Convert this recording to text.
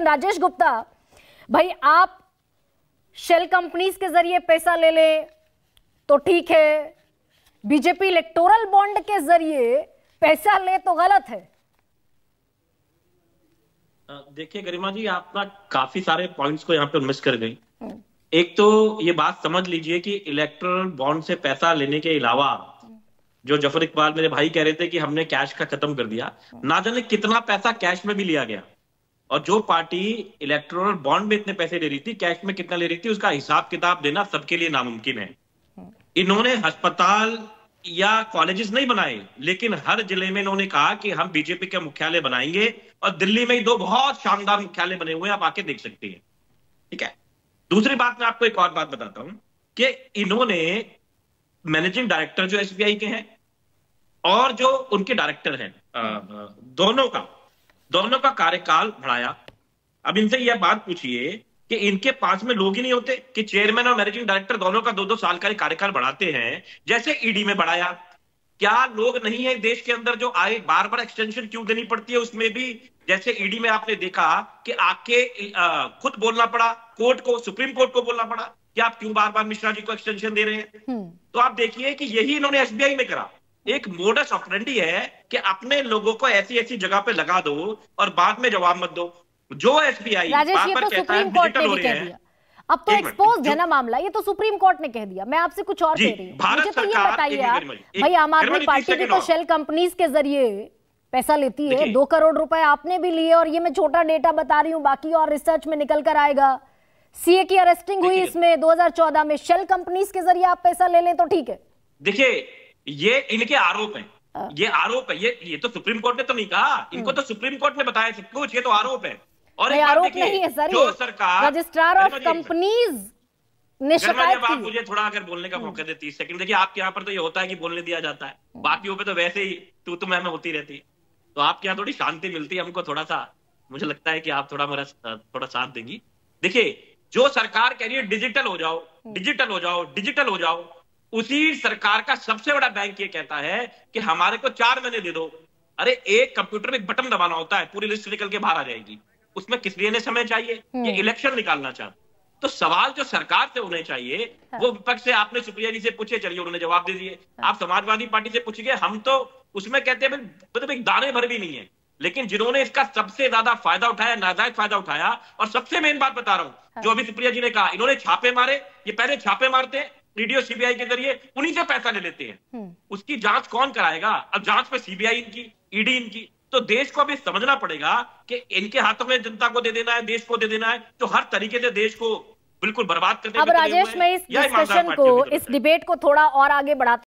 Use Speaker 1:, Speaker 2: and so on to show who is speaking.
Speaker 1: लेकिन राजेश गुप्ता भाई, आप शेल कंपनीज के जरिए पैसा ले ले तो ठीक है, बीजेपी इलेक्टोरल बॉन्ड के जरिए पैसा ले तो गलत है।
Speaker 2: देखिए गरिमा जी, आप ना काफी सारे पॉइंट्स को यहाँ पे मिस कर गई। एक तो ये बात समझ लीजिए कि इलेक्टोरल बॉन्ड से पैसा लेने के अलावा जो जफर इकबाल मेरे भाई कह रहे थे कि हमने कैश का खत्म कर दिया, ना जाने कितना पैसा कैश में भी लिया गया। और जो पार्टी इलेक्टोरल बॉन्ड में इतने पैसे ले रही थी, कैश में कितना ले रही थी, उसका हिसाब किताब देना सबके लिए नामुमकिन है। इन्होंने अस्पताल या कॉलेजेस नहीं बनाए, लेकिन हर जिले में इन्होंने कहा कि हम बीजेपी का मुख्यालय बनाएंगे, और दिल्ली में ही 2 बहुत शानदार मुख्यालय बने हुए हैं, आप आके देख सकते हैं। ठीक है। दूसरी बात, मैं आपको एक और बात बताता हूं कि इन्होंने मैनेजिंग डायरेक्टर जो एसबीआई के हैं और जो उनके डायरेक्टर हैं, दोनों का कार्यकाल बढ़ाया। अब इनसे यह बात पूछिए कि इनके पास में लोग ही नहीं होते कि चेयरमैन और मैनेजिंग डायरेक्टर दोनों का 2-2 साल का कार्यकाल बढ़ाते हैं, जैसे ईडी में बढ़ाया। क्या लोग नहीं है देश के अंदर जो आए, बार बार एक्सटेंशन क्यों देनी पड़ती है उसमें भी? जैसे ईडी में आपने देखा कि आके खुद बोलना पड़ा कोर्ट को, सुप्रीम कोर्ट को बोलना पड़ा कि आप क्यों बार बार मिश्रा जी को एक्सटेंशन दे रहे हैं। तो आप देखिए कि यही इन्होंने एसबीआई में करा। एक मोडस ऑपरेंडी है कि अपने लोगों को ऐसी ऐसी जगह पे लगा दो और बाद में जवाब मत दो। जो एसबीआई
Speaker 1: राजेश, ये तो सुप्रीम कोर्ट ने भी कह दिया, अब तो एक्सपोज है ना मामला, ये तो सुप्रीम कोर्ट ने कह दिया। मैं आपसे कुछ और कह रही हूँ, मुझे तो ये बताइए आप भाई, आम आदमी पार्टी की तो शेल कंपनीज के जरिए पैसा लेती है, 2 करोड़ रुपए आपने भी लिए, और ये मैं छोटा डेटा बता रही हूँ, बाकी और रिसर्च में निकल कर आएगा। सीए की अरेस्टिंग हुई इसमें 2014 में, शेल कंपनीज के जरिए आप पैसा ले लें तो ठीक है। देखिए,
Speaker 2: ये इनके आरोप हैं, ये आरोप है, ये तो सुप्रीम कोर्ट ने तो नहीं कहा, इनको तो सुप्रीम कोर्ट ने बताया सब कुछ, ये तो आरोप है।
Speaker 1: और आरोप नहीं है सर,
Speaker 2: जो सरकार
Speaker 1: रजिस्ट्रार ऑफ कंपनीज ने शिकायत की।
Speaker 2: आप मुझे थोड़ा अगर बोलने का मौका दे 30 सेकंड। देखिए, आपके यहाँ पर तो ये होता है कि बोलने दिया जाता है, बाकियों पे तो वैसे ही तू मैं होती रहती है, तो आपके यहाँ थोड़ी शांति मिलती है हमको, थोड़ा सा मुझे लगता है कि आप थोड़ा मेरा थोड़ा साथ देंगी। देखिए, जो सरकार कह रही है डिजिटल हो जाओ, डिजिटल हो जाओ, डिजिटल हो जाओ, उसी सरकार का सबसे बड़ा बैंक ये कहता है कि हमारे को 4 महीने दे दो। अरे एक कंप्यूटर में एक बटन दबाना होता है, पूरी लिस्ट निकल के बाहर आ जाएगी, उसमें किस लिए समय चाहिए? ये इलेक्शन निकालना चाहते। तो सवाल जो सरकार से होने चाहिए वो विपक्ष से, आपने सुप्रिया जी से पूछे, चलिए उन्होंने जवाब दे दिए। आप समाजवादी पार्टी से पूछिए, हम तो उसमें कहते हैं मतलब एक दाने भर भी नहीं है, लेकिन जिन्होंने इसका सबसे ज्यादा फायदा उठाया, नाजायज फायदा उठाया, और सबसे मेन बात बता रहा हूं, जो अभी सुप्रिया जी ने कहा, इन्होंने छापे मारे, ये पहले छापे मारते हैं ईडी और सीबीआई के जरिए, उन्हीं से पैसा ले लेते हैं। उसकी जांच कौन कराएगा? अब जांच पे सीबीआई इनकी, ईडी इनकी। तो देश को अभी समझना पड़ेगा कि इनके हाथों में जनता को दे देना है, देश को दे देना है, तो हर तरीके से देश को बिल्कुल बर्बाद करने।
Speaker 1: अब राजेश, मैं इस डिस्कशन को, इस डिबेट को थोड़ा और आगे बढ़ाते